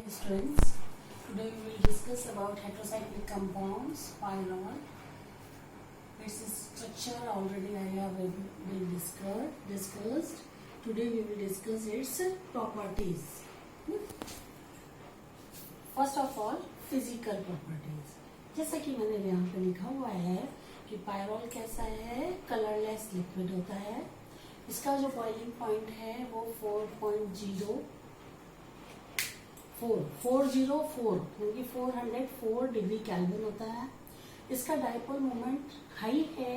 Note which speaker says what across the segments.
Speaker 1: Students, today we will discuss about heterocyclic compounds, pyrrole. Its structure already I have been discussed. Today we will discuss its properties. First of all, physical properties. जैसा कि मैंने यहाँ पे लिखा हुआ है कि पायरोल कैसा है, कलरलेस लिक्विड होता है. इसका जो बॉइलिंग पॉइंट है वो 404 यानी 404 डिग्री केल्विन होता है. इसका डाइपोल मोमेंट हाई है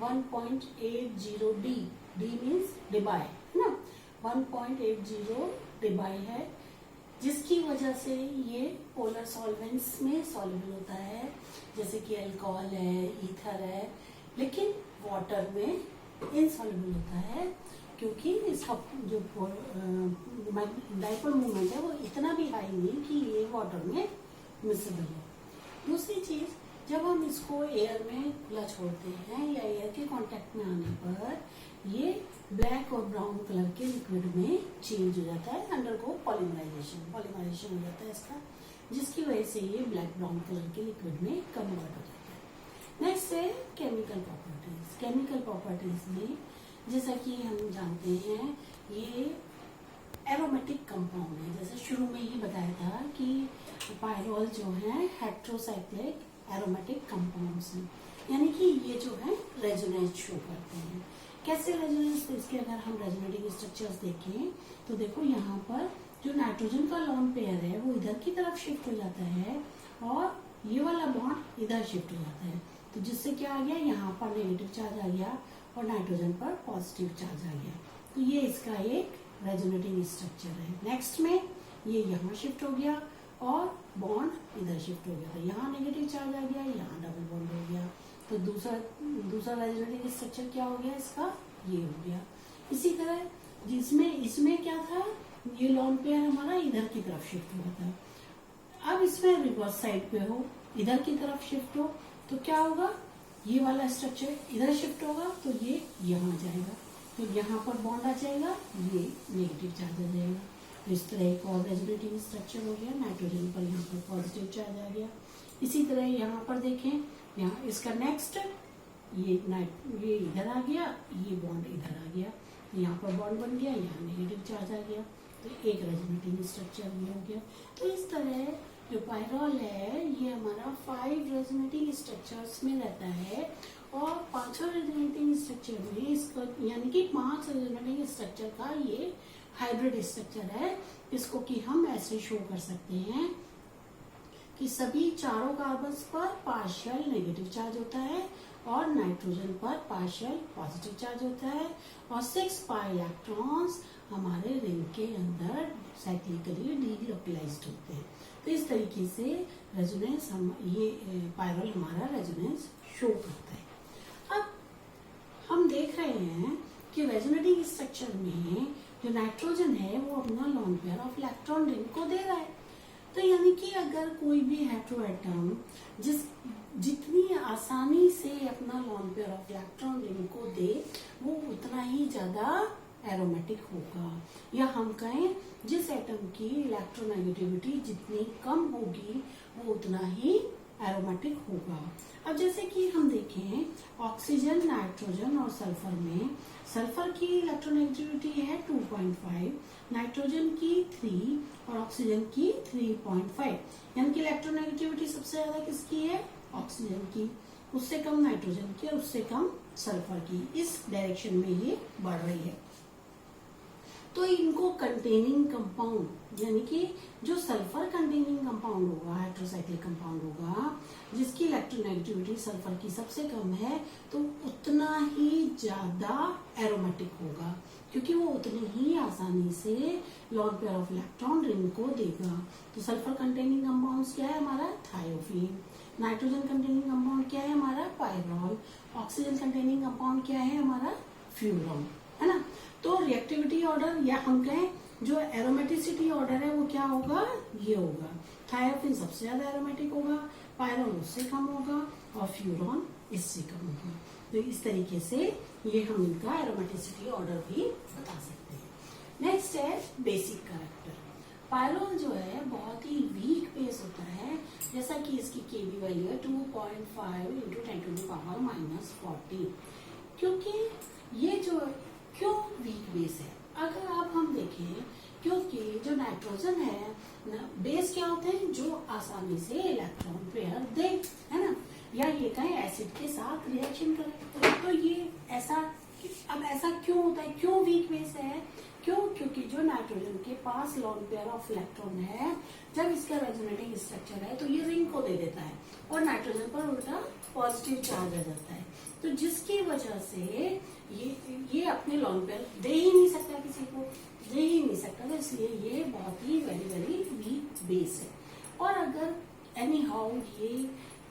Speaker 1: 1.80 डी. डी मीन्स डिबाई है ना, 1.80 डिबाई है, जिसकी वजह से ये पोलर सॉल्वेंट्स में सॉल्युबल होता है, जैसे कि अल्कोहल है, ईथर है, लेकिन वाटर में इनसॉल्युबल होता है क्योंकि इसका जो डाइपोल मोमेंट है वो इतना भी हाई नहीं कि ये वाटर में मिसेबल हो. दूसरी चीज, जब हम इसको एयर में खुला छोड़ते हैं या एयर के कांटेक्ट में आने पर ये ब्लैक और ब्राउन कलर के लिक्विड में चेंज हो जाता है, अंडरगो पॉलीमराइजेशन हो जाता है इसका, जिसकी वजह से ये ब्लैक ब्राउन कलर के लिक्विड में कन्वर्ट हो जाता है. नेक्स्ट है केमिकल प्रॉपर्टीज. केमिकल प्रॉपर्टीज में जैसा कि हम जानते हैं ये एरोमेटिक कंपाउंड है. जैसे शुरू में ही बताया था कि पायरोल जो है हेट्रोसाइक्लिक एरोमेटिक कंपाउंड्स हैं, यानी कि ये जो है रेजोनेंस शो करते हैं. कैसे रेजोनेंस? तो इसके अगर हम रेजोनेटिंग स्ट्रक्चर्स देखें तो देखो यहाँ पर जो नाइट्रोजन का लोन पेयर है वो इधर की तरफ शिफ्ट हो जाता है और ये वाला बॉन्ड इधर शिफ्ट हो जाता है, तो जिससे क्या आ गया, यहाँ पर नेगेटिव चार्ज आ गया और नाइट्रोजन पर पॉजिटिव चार्ज आ गया. तो ये इसका एक रेजोनेटिंग स्ट्रक्चर है. नेक्स्ट में ये यहाँ शिफ्ट हो गया और बॉन्ड इधर शिफ्ट हो गया, तो यहाँ नेगेटिव चार्ज आ गया, यहाँ डबल बॉन्ड हो गया. तो दूसरा रेजोनेटिंग स्ट्रक्चर क्या हो गया इसका, ये हो गया. इसी तरह जिसमें इसमें क्या था, ये लोन पेयर हमारा इधर की तरफ शिफ्ट हुआ था. अब इसमें रिवर्स साइड पे हो, इधर की तरफ शिफ्ट हो, तो क्या होगा, ये वाला स्ट्रक्चर इधर शिफ्ट होगा तो ये यहाँ जाएगा, तो यहाँ पर बॉन्ड आ जाएगा, ये नेगेटिव चार्ज आ जाएगा. तो इस तरह एक और रेजोनेटिंग स्ट्रक्चर हो गया, नाइट्रोजन पर यहाँ पर पॉजिटिव चार्ज आ गया. इसी तरह यहाँ पर देखें, यहाँ इसका नेक्स्ट ये इधर आ गया, ये बॉन्ड इधर आ गया, यहाँ पर बॉन्ड बन गया, यहाँ नेगेटिव चार्ज आ गया, तो एक रेजोनेटिंग स्ट्रक्चर भी हो गया. तो इस तरह जो पायरोल है ये हमारा 5 रेजोनेटिंग स्ट्रक्चर्स में रहता है और 5 रेजोनेटिंग स्ट्रक्चर में इसका यानी कि 5 रेजोनेटिंग स्ट्रक्चर का ये हाइब्रिड स्ट्रक्चर है. इसको कि हम ऐसे शो कर सकते हैं कि सभी चारों कार्बन्स पर पार्शियल नेगेटिव चार्ज होता है और नाइट्रोजन पर पार्शियल पॉजिटिव चार्ज होता है और 6 पाई इलेक्ट्रॉन्स हमारे रिंग के अंदर साइक्लिकली डीलोकलाइज्ड होते हैं. तो इस तरीके से रेजोनेंस हम ये पायरोल हमारा रेजोनेंस शो करता है. अब हम देख रहे हैं कि रेजोनेटिंग स्ट्रक्चर में जो नाइट्रोजन है वो अपना lone pair of electron ring को दे रहा है. तो यानी कि अगर कोई भी हेटेरो एटम जितनी आसानी से अपना lone pair of electron ring को दे वो उतना ही ज्यादा एरोमेटिक होगा, या हम कहें जिस एटम की इलेक्ट्रोनेगेटिविटी जितनी कम होगी वो उतना ही एरोमेटिक होगा. अब जैसे कि हम देखें ऑक्सीजन, नाइट्रोजन और सल्फर में सल्फर की इलेक्ट्रोनेगेटिविटी है 2.5, नाइट्रोजन की 3 और ऑक्सीजन की 3.5, यानी कि इलेक्ट्रोनेगेटिविटी सबसे ज्यादा किसकी है, ऑक्सीजन की, उससे कम नाइट्रोजन की और उससे कम सल्फर की. इस डायरेक्शन में ये बढ़ रही है. तो इनको कंटेनिंग कंपाउंड यानी कि जो सल्फर कंटेनिंग कंपाउंड होगा, हेटेरोसाइक्लिक कंपाउंड होगा, जिसकी इलेक्ट्रोनेगेटिविटी सल्फर की सबसे कम है, तो उतना ही ज्यादा एरोमेटिक होगा क्योंकि वो उतनी ही आसानी से lone pair of electron ring को देगा. तो सल्फर कंटेनिंग कंपाउंड्स क्या है हमारा, थायोफीन. नाइट्रोजन कंटेनिंग कंपाउंड क्या है हमारा, पायरोल. ऑक्सीजन कंटेनिंग कंपाउंड क्या है हमारा, फ्यूरॉन, है ना. तो रिएक्टिविटी ऑर्डर या हम कहें जो एरोमेटिसिटी ऑर्डर है वो क्या होगा, ये होगा. थायोफीन सबसे ज्यादा एरोमेटिक होगा, पायरोल उससे कम होगा और फ्यूरॉन इससे कम होगा. तो इस तरीके से ये हम इनका एरोमेटिसिटी ऑर्डर भी बता सकते हैं. नेक्स्ट है बेसिक कैरेक्टर. पायरोल जो है बहुत ही वीक बेस होता है, जैसा कि इसकी केबी वैल्यू है 2.5 इंटू 10⁻⁻⁴। क्योंकि ये जो क्यों वीक बेस है, अगर आप हम देखें, क्योंकि जो नाइट्रोजन है बेस क्या होते हैं, जो आसानी से इलेक्ट्रॉन पेयर दे, है ना, या ये कहें एसिड के साथ रिएक्शन करे। तो ये ऐसा, अब ऐसा क्यों होता है, क्यों वीक बेस है, क्यों, क्योंकि जो नाइट्रोजन के पास लोन पेयर ऑफ इलेक्ट्रॉन है, जब इसका रेजोनेटिंग स्ट्रक्चर है तो ये रिंग को दे देता है और नाइट्रोजन पर उल्टा पॉजिटिव चार्ज आ जाता है, तो जिसकी वजह से ये अपने लोन पेयर दे ही नहीं सकता, किसी को दे ही नहीं सकता, तो इसलिए ये बहुत ही वेरी वेरी वीक बेस है। और अगर एनी हाउ ये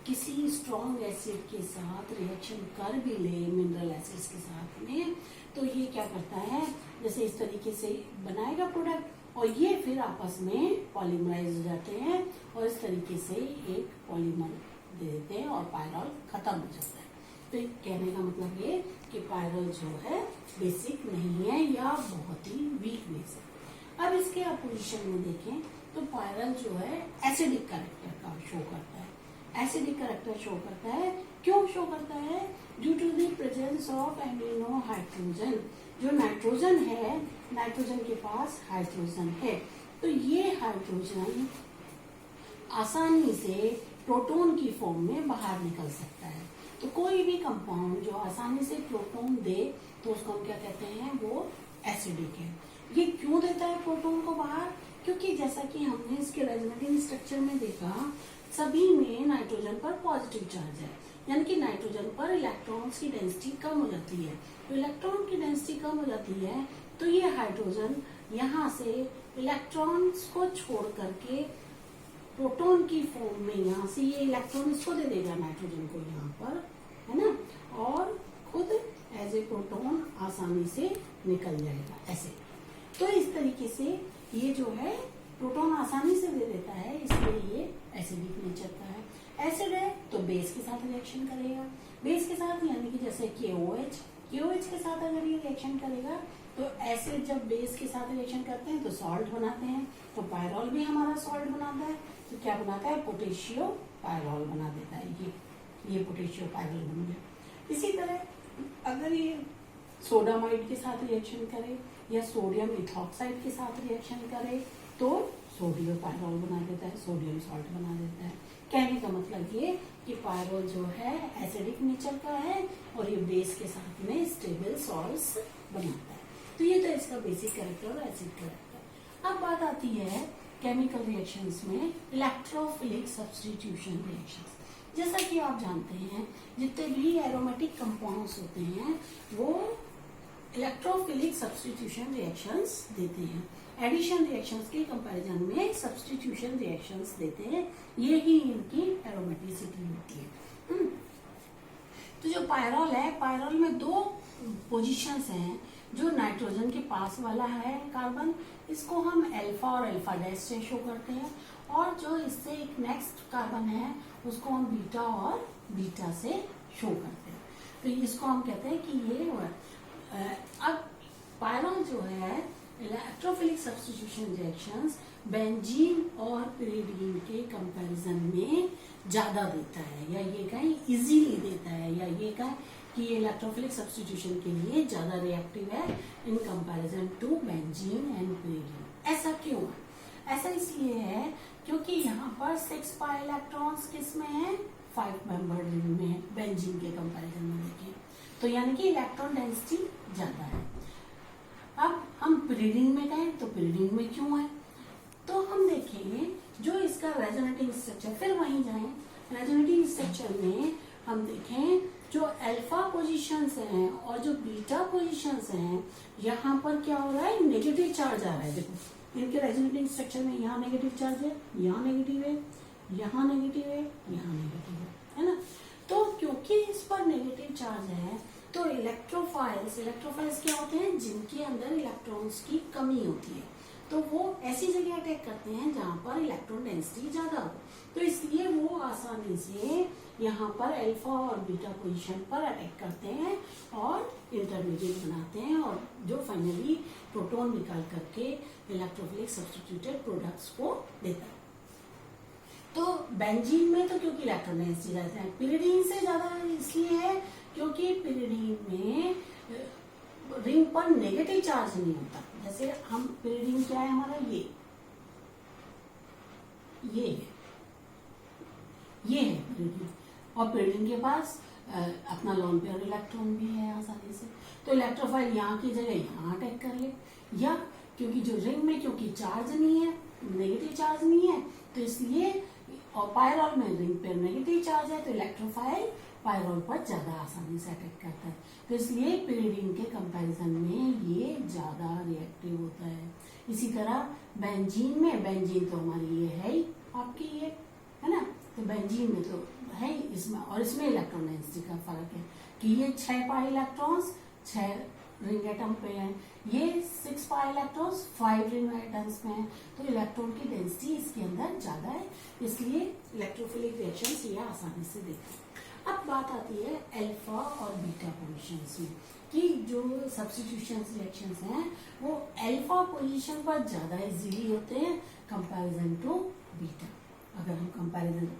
Speaker 1: किसी स्ट्रॉन्ग एसिड के साथ रिएक्शन कर भी ले, मिनरल एसिड्स के साथ में, तो ये क्या करता है, जैसे इस तरीके से बनाएगा प्रोडक्ट और ये फिर आपस में पॉलीमराइज हो जाते हैं और इस तरीके से एक पॉलीमर दे देते हैं और पायरोल खत्म हो जाता है। तो कहने का मतलब ये कि पायरोल जो है बेसिक नहीं है या बहुत ही वीक बेस है। अब इसके अपोजिशन में देखें तो पायरोल जो है एसिडिक कैरेक्टर का शो करता है। एसिडिक कैरेक्टर शो करता है, क्यों शो करता है, due to the presence of amino hydrogen. जो नाइट्रोजन है, नाइट्रोजन के पास हाइड्रोजन है, तो ये हाइड्रोजन आसानी से प्रोटॉन की फॉर्म में बाहर निकल सकता है। तो कोई भी कंपाउंड जो आसानी से प्रोटॉन दे तो उसको हम क्या कहते हैं, वो एसिडिक है। ये क्यों देता है प्रोटॉन को बाहर, क्योंकि जैसा कि हमने इसके रेजोनेटिंग स्ट्रक्चर में देखा, सभी में नाइट्रोजन पर पॉजिटिव चार्ज है, यानी कि नाइट्रोजन पर इलेक्ट्रॉन्स की डेंसिटी कम हो जाती है। तो इलेक्ट्रॉन की डेंसिटी कम हो जाती है तो ये हाइड्रोजन यहाँ से इलेक्ट्रॉन्स को छोड़ करके प्रोटॉन की फॉर्म में यहाँ से ये इलेक्ट्रॉन इसको दे देगा, नाइट्रोजन को यहाँ पर, है ना, और खुद एज ए प्रोटॉन आसानी से निकल जाएगा ऐसे। तो इस तरीके से ये जो है प्रोटॉन आसानी से दे देता है, इसलिए ये एसिडिक नेचर का है। एसिड है तो बेस के साथ रिएक्शन करेगा, बेस के साथ यानी कि जैसे KOH के साथ अगर ये रिएक्शन करेगा तो एसिड जब बेस के साथ रिएक्शन करते हैं तो सॉल्ट बनाते हैं, तो पायरोल भी हमारा सॉल्ट बनाता है, तो क्या बनाता है, पोटेशियो पायरोल बना देता है, ये पोटेशियो पायरोल बन गया। इसी तरह अगर ये सोडामाइड के साथ रिएक्शन करे या सोडियम इथॉक्साइड के साथ रिएक्शन करे तो सोडियम पायरोल बना देता है, सोडियम सॉल्ट बना देता है। कहने का मतलब ये कि पायरोल जो है एसिडिक नेचर का है और ये बेस के साथ में स्टेबल सॉल्ट्स बनाता है। तो ये तो इसका बेसिक कैरेक्टर और एसिड कैरेक्टर। अब बात आती है केमिकल रिएक्शंस में इलेक्ट्रोफिलिक सब्स्टिट्यूशन रिएक्शंस। जैसा कि आप जानते हैं जितने भी एरोमेटिक कंपाउंड्स होते हैं वो इलेक्ट्रोफिलिक सब्स्टिट्यूशन रिएक्शंस देते हैं, एडिशन रिएक्शंस के कंपैरिजन में सब्स्टिट्यूशन रिएक्शंस देते हैं, ये ही इनकी एरोमेटिसिटी होती है। तो जो पायरोल है, पायरोल में दो पोजीशंस हैं, जो नाइट्रोजन के पास वाला है कार्बन, इसको हम अल्फा और अल्फा डैश से शो करते हैं, और जो इससे एक नेक्स्ट कार्बन है उसको हम बीटा और बीटा से शो करते हैं। तो इसको हम कहते हैं कि ये अब पायरोल जो है इलेक्ट्रोफिलिक सब्स्टिट्यूशन रिएक्शंस बेंजीन और पिरिडीन के कंपैरिजन में ज्यादा देता है, या ये कहें इजीली देता है, या ये कहें कि ये इलेक्ट्रोफिलिक सब्स्टिट्यूशन के लिए ज्यादा रिएक्टिव है in comparison to benzene and pyridine. ऐसा क्यों है? ऐसा इसलिए है क्योंकि यहाँ पर 6 पाई इलेक्ट्रॉन्स किस में है, 5 मेंबर्ड रिंग में है बेंजीन के कंपैरिजन में। देखें तो यानी कि इलेक्ट्रॉन डेंसिटी ज्यादा है। अब हम पिरिडीन में गए तो पिरिडीन में क्यों है, तो हम देखेंगे जो इसका रेजोनेटिंग स्ट्रक्चर, फिर वहीं जाएं, रेजोनेटिंग स्ट्रक्चर में हम देखें जो अल्फा पोजीशंस हैं और जो बीटा पोजीशंस हैं, यहाँ पर क्या हो रहा है, नेगेटिव चार्ज आ रहा है। देखो इनके रेजोनेटिंग स्ट्रक्चर में यहाँ नेगेटिव चार्ज है, यहाँ नेगेटिव है, यहाँ नेगेटिव है, यहाँ नेगेटिव है ना। तो क्योंकि इस पर नेगेटिव चार्ज है तो इलेक्ट्रोफाइल्स क्या होते हैं, जिनके अंदर इलेक्ट्रॉन्स की कमी होती है, तो वो ऐसी जगह अटैक करते हैं जहां पर इलेक्ट्रॉन डेंसिटी ज्यादा हो, तो इसलिए वो आसानी से यहाँ पर अल्फा और बीटा पोजीशन पर अटैक करते हैं और इंटरमीडिएट बनाते हैं, और जो फाइनली प्रोटॉन निकाल करके इलेक्ट्रोफिलिक सब्स्टिट्यूटेड प्रोडक्ट्स को देता है। तो बेंजीन में तो क्योंकि इलेक्ट्रॉन डेंसिटी ज्यादा है, पिरिडीन से ज्यादा इसलिए है क्योंकि पिरिडीन में रिंग पर नेगेटिव चार्ज नहीं होता। जैसे हम पिरिडीन क्या है हमारा, ये है पिरिडीन, और पिरिडीन के पास अपना लोन पेयर इलेक्ट्रॉन भी है आसानी से, तो इलेक्ट्रोफाइल यहाँ की जगह यहाँ अटैक कर ले, या क्योंकि जो रिंग में क्योंकि चार्ज नहीं है, नेगेटिव चार्ज नहीं है, तो इसलिए, और पायरोल में रिंग पेयर नेगेटिव चार्ज है, तो इलेक्ट्रोफाइल पायरोल पर ज्यादा आसानी से अटैक करता है, तो इसलिए पिरिडीन के कंपैरिजन में ये ज्यादा रिएक्टिव होता है। इसी तरह बेंजीन तो हमारी ये है ही आपकी, ये है ना, तो बेंजीन में तो है इसमें, और इसमें इलेक्ट्रॉन डेंसिटी का फर्क है कि ये 6 पाई इलेक्ट्रॉन्स 6 रिंग एटम पे हैं, ये 6 पाई इलेक्ट्रॉन्स 5 रिंग एटम्स में हैं, तो इलेक्ट्रॉन की डेंसिटी इसके अंदर ज्यादा है, इसलिए इलेक्ट्रोफिलिक रिएक्शंस ये आसानी से देते हैं। अब बात आती है अल्फा और बीटा पोजीशंस में, कि जो सब्स्टिट्यूशन रिएक्शंस हैं वो अल्फा पोजीशन पर ज्यादा इजीली होते हैं कंपैरिजन टू बीटा, अगर हम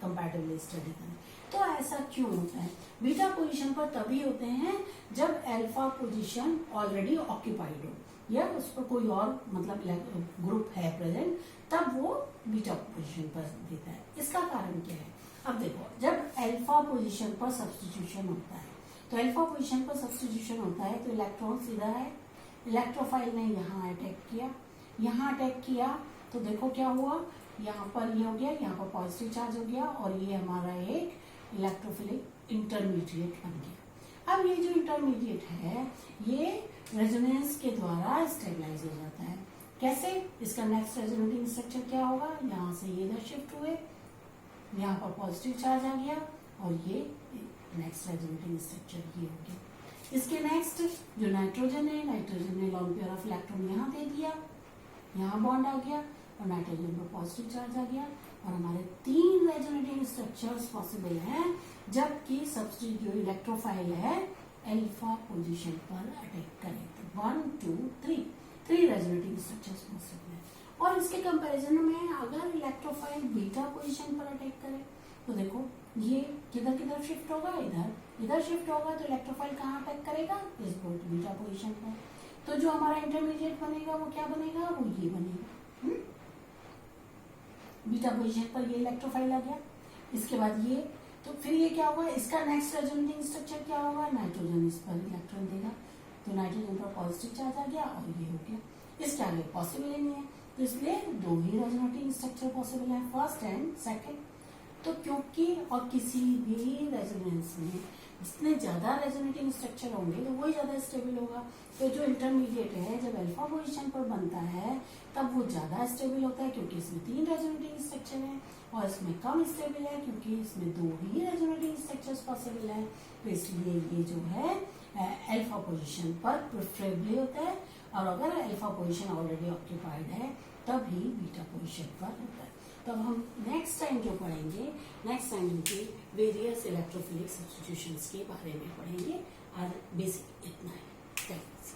Speaker 1: कंपैरेटिवली स्टडी करें तो ऐसा क्यों होता है। बीटा पोजीशन पर तभी होते हैं जब अल्फा पोजीशन ऑलरेडी ऑक्यूपाइड हो, या उस पर कोई और मतलब ग्रुप है प्रेजेंट, तब वो बीटा पोजीशन पर देता है। इसका कारण क्या है, अब देखो, जब अल्फा पोजीशन पर सब्स्टिट्यूशन होता है, तो अल्फा पोजीशन पर सब्स्टिट्यूशन होता है तो इलेक्ट्रॉन सीधा है, इलेक्ट्रोफाइल ने यहाँ अटैक किया, तो देखो क्या हुआ, यहाँ पर ये हो गया, यहाँ पर पॉजिटिव चार्ज हो गया, और ये हमारा एक इलेक्ट्रोफिलिक इंटरमीडिएट बन गया। अब ये जो इंटरमीडिएट है ये रेजोनेंस के द्वारा स्टेबलाइज हो जाता है। कैसे, इसका नेक्स्ट रेजोनेटिंग स्ट्रक्चर क्या होगा, यहाँ से ये इधर शिफ्ट हुए, यहाँ पर पॉजिटिव चार्ज आ गया, और ये नेक्स्ट रेजोनेटिंग स्ट्रक्चर ये हो गया। इसके नेक्स्ट जो नाइट्रोजन ने लोन पेयर ऑफ इलेक्ट्रॉन यहाँ दे दिया, यहाँ बॉन्ड आ गया, और नाइट्रोजन पर पॉजिटिव चार्ज आ गया, और हमारे 3 रेजोनेटिंग स्ट्रक्चर्स पॉसिबल हैं, जबकि सब्स्टिट्यूट जो इलेक्ट्रोफाइल है अल्फा पोजीशन पर अटैक करे, तो 1 2 3 रेजोनेटिंग स्ट्रक्चर्स पॉसिबल है। और इसके कंपैरिजन में अगर इलेक्ट्रोफाइल बीटा पोजीशन पर अटैक करे, तो देखो ये किधर शिफ्ट होगा, इधर शिफ्ट होगा, तो इलेक्ट्रोफाइल कहाँ अटैक करेगा, इस बीटा पोजीशन पर, तो जो हमारा इंटरमीडिएट बनेगा वो क्या बनेगा, वो ये बनेगा, बीटा पोजीशन पर ये इलेक्ट्रोफाइल आ गया। इसके बाद ये, तो फिर ये क्या होगा, इसका नेक्स्ट रेजोनेटिंग स्ट्रक्चर क्या होगा, नाइट्रोजन इस पर इलेक्ट्रॉन देगा, तो नाइट्रोजन पर पॉजिटिव चार्ज आ गया, और ये हो गया। इसके आगे पॉसिबल ही नहीं है, तो इसलिए 2 ही रेजोनेटिंग स्ट्रक्चर पॉसिबल है, फर्स्ट एंड सेकंड। तो क्योंकि और किसी भी रेजोनेंस में जितने ज्यादा रेजोनेटिंग स्ट्रक्चर होंगे तो वही ज्यादा स्टेबल होगा। तो जो इंटरमीडिएट है जब अल्फा पोजीशन पर बनता है तब वो ज्यादा स्टेबल होता है, क्योंकि इसमें 3 रेजोनेटिंग स्ट्रक्चर है, और इसमें कम स्टेबल है क्योंकि इसमें 2 ही रेजोनेटिंग स्ट्रक्चर्स पॉसिबल है। तो इसलिए ये जो है अल्फा पोजीशन पर प्रेफरेबली होता है, और अगर अल्फा पोजीशन ऑलरेडी ऑक्यूपाइड है तब ही बीटा पोजीशन पर होता है। तो अब हम नेक्स्ट टाइम जो पढ़ेंगे, नेक्स्ट टाइम के वेरियस इलेक्ट्रोफिलिक सब्स्टिट्यूशंस के बारे में पढ़ेंगे, और बेसिक इतना है। थैंक्स।